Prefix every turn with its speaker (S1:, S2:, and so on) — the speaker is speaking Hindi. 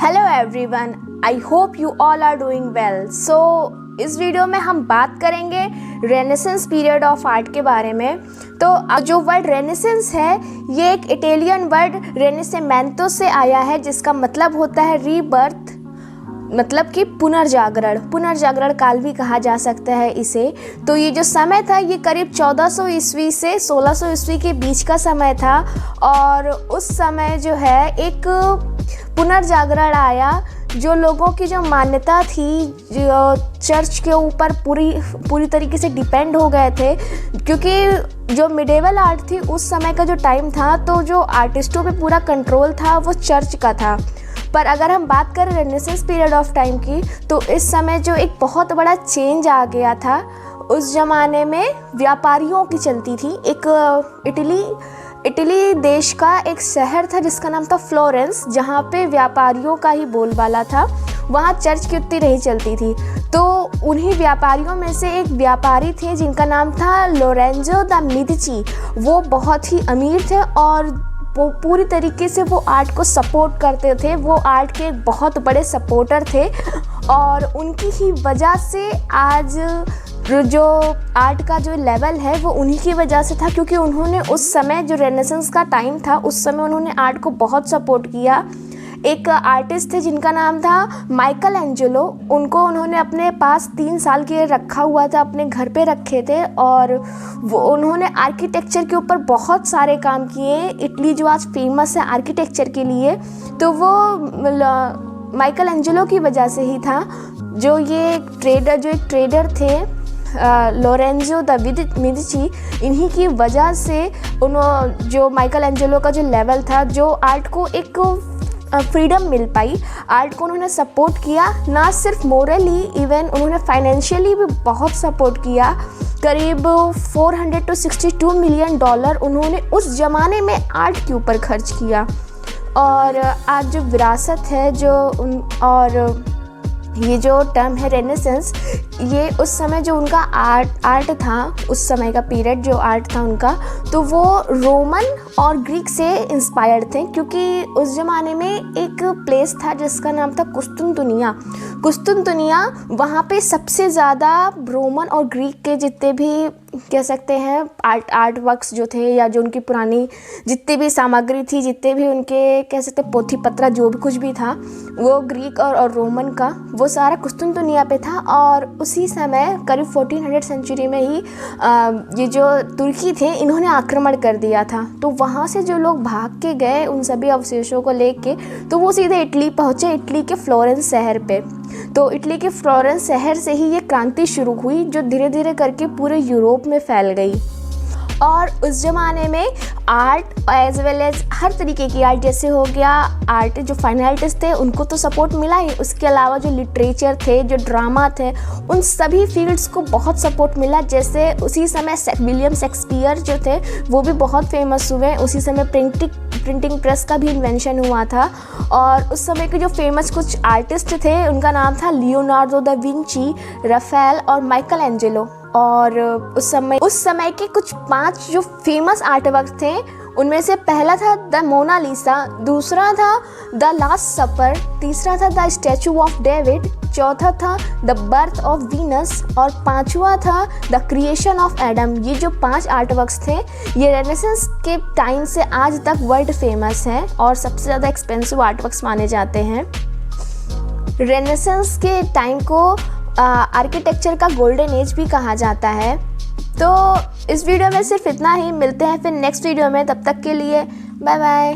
S1: Hello everyone, I hope you all are doing well. So इस वीडियो में हम बात करेंगे रेनेसेंस पीरियड ऑफ आर्ट के बारे में। तो जो वर्ड रेनेसेंस है ये एक इटालियन वर्ड रेनेसेमेंतो से आया है, जिसका मतलब होता है रीबर्थ, मतलब कि पुनर्जागरण काल भी कहा जा सकता है इसे। तो ये जो समय था ये करीब 1400 ईस्वी से 1600 ईस्वी के बीच का समय था, और उस समय जो है एक पुनर्जागरण आया। जो लोगों की जो मान्यता थी, जो चर्च के ऊपर पूरी तरीके से डिपेंड हो गए थे, क्योंकि जो मिडेवल आर्ट थी उस समय का जो टाइम था, तो जो आर्टिस्टों पे पूरा कंट्रोल था वो चर्च का था। पर अगर हम बात करें रेनेसेंस पीरियड ऑफ टाइम की, तो इस समय जो एक बहुत बड़ा चेंज आ गया था। उस ज़माने में व्यापारियों की चलती थी। एक इटली देश का एक शहर था जिसका नाम था फ्लोरेंस, जहाँ पे व्यापारियों का ही बोलबाला था। वहाँ चर्च की उतनी नहीं चलती थी। तो उन्हीं व्यापारियों में से एक व्यापारी थे जिनका नाम था लोरेंजो द मेडिची। वो बहुत ही अमीर थे और वो पूरी तरीके से वो आर्ट को सपोर्ट करते थे। वो आर्ट के एक बहुत बड़े सपोर्टर थे, और उनकी ही वजह से आज जो आर्ट का जो लेवल है वो उन्हीं की वजह से था, क्योंकि उन्होंने उस समय जो रेनेसेंस का टाइम था उस समय उन्होंने आर्ट को बहुत सपोर्ट किया। एक आर्टिस्ट थे जिनका नाम था माइकल एंजेलो। उनको उन्होंने अपने पास 3 साल के लिए रखा हुआ था, अपने घर पे रखे थे, और वो उन्होंने आर्किटेक्चर के ऊपर बहुत सारे काम किए। इटली जो आज फेमस है आर्किटेक्चर के लिए, तो वो माइकल एंजेलो की वजह से ही था। जो एक ट्रेडर थे लोरेंजो द मेडिची, इन्हीं की वजह से जो माइकल एंजेलो का जो लेवल था, जो आर्ट को एक फ्रीडम मिल पाई। आर्ट को उन्होंने सपोर्ट किया, ना सिर्फ मोरली, इवन उन्होंने फाइनेंशियली भी बहुत सपोर्ट किया। करीब $400 to $62 मिलियन उन्होंने उस ज़माने में आर्ट के ऊपर खर्च किया। और आज जो विरासत है और ये जो टर्म है रेनेसेंस, ये उस समय जो उनका आर्ट था, उस समय का पीरियड जो आर्ट था उनका, तो वो रोमन और ग्रीक से इंस्पायर्ड थे। क्योंकि उस ज़माने में एक प्लेस था जिसका नाम था कुस्तुनतुनिया। वहाँ पे सबसे ज़्यादा रोमन और ग्रीक के जितने भी कह सकते हैं आर्ट वर्क्स जो थे, या जो उनकी पुरानी जितनी भी सामग्री थी, जितने भी उनके कह सकते पोथी पत्र जो भी कुछ भी था, वो ग्रीक और रोमन का वो सारा कुस्तुनतुनिया पे था। और उसी समय करीब 1400 सेंचुरी में ही ये जो तुर्की थे इन्होंने आक्रमण कर दिया था। तो वहाँ से जो लोग भाग के गए उन सभी अवशेषों को लेके, तो वो सीधे इटली पहुँचे, इटली के फ्लोरेंस शहर पे। तो इटली के फ्लोरेंस शहर से ही ये क्रांति शुरू हुई, जो धीरे धीरे करके पूरे यूरोप में फैल गई। और उस ज़माने में आर्ट एज वेल एज हर तरीके की आर्ट, जैसे हो गया आर्ट, जो फाइन आर्टिस्ट थे उनको तो सपोर्ट मिला ही, उसके अलावा जो लिटरेचर थे, जो ड्रामा थे, उन सभी फील्ड्स को बहुत सपोर्ट मिला। जैसे उसी समय विलियम शेक्सपियर जो थे वो भी बहुत फेमस हुए। उसी समय प्रिंटिंग प्रेस का भी इन्वेंशन हुआ था। और उस समय के जो फेमस कुछ आर्टिस्ट थे उनका नाम था लियोनार्डो दा विंची, राफेल और माइकल एंजेलो। और उस समय के कुछ 5 जो फेमस आर्ट वर्क थे, उनमें से पहला था द मोनालिसा, दूसरा था द लास्ट सपर, तीसरा था द स्टैचू ऑफ डेविड, चौथा था द बर्थ ऑफ वीनस, और 5वां था द क्रिएशन ऑफ एडम। ये जो 5 आर्ट वर्क्स थे ये रेनेसेंस के टाइम से आज तक वर्ल्ड फेमस हैं और सबसे ज़्यादा एक्सपेंसिव आर्ट वर्क्स माने जाते हैं। रेनेसेंस के टाइम को आर्किटेक्चर का गोल्डन एज भी कहा जाता है। तो इस वीडियो में सिर्फ इतना ही। मिलते हैं फिर नेक्स्ट वीडियो में, तब तक के लिए बाय बाय।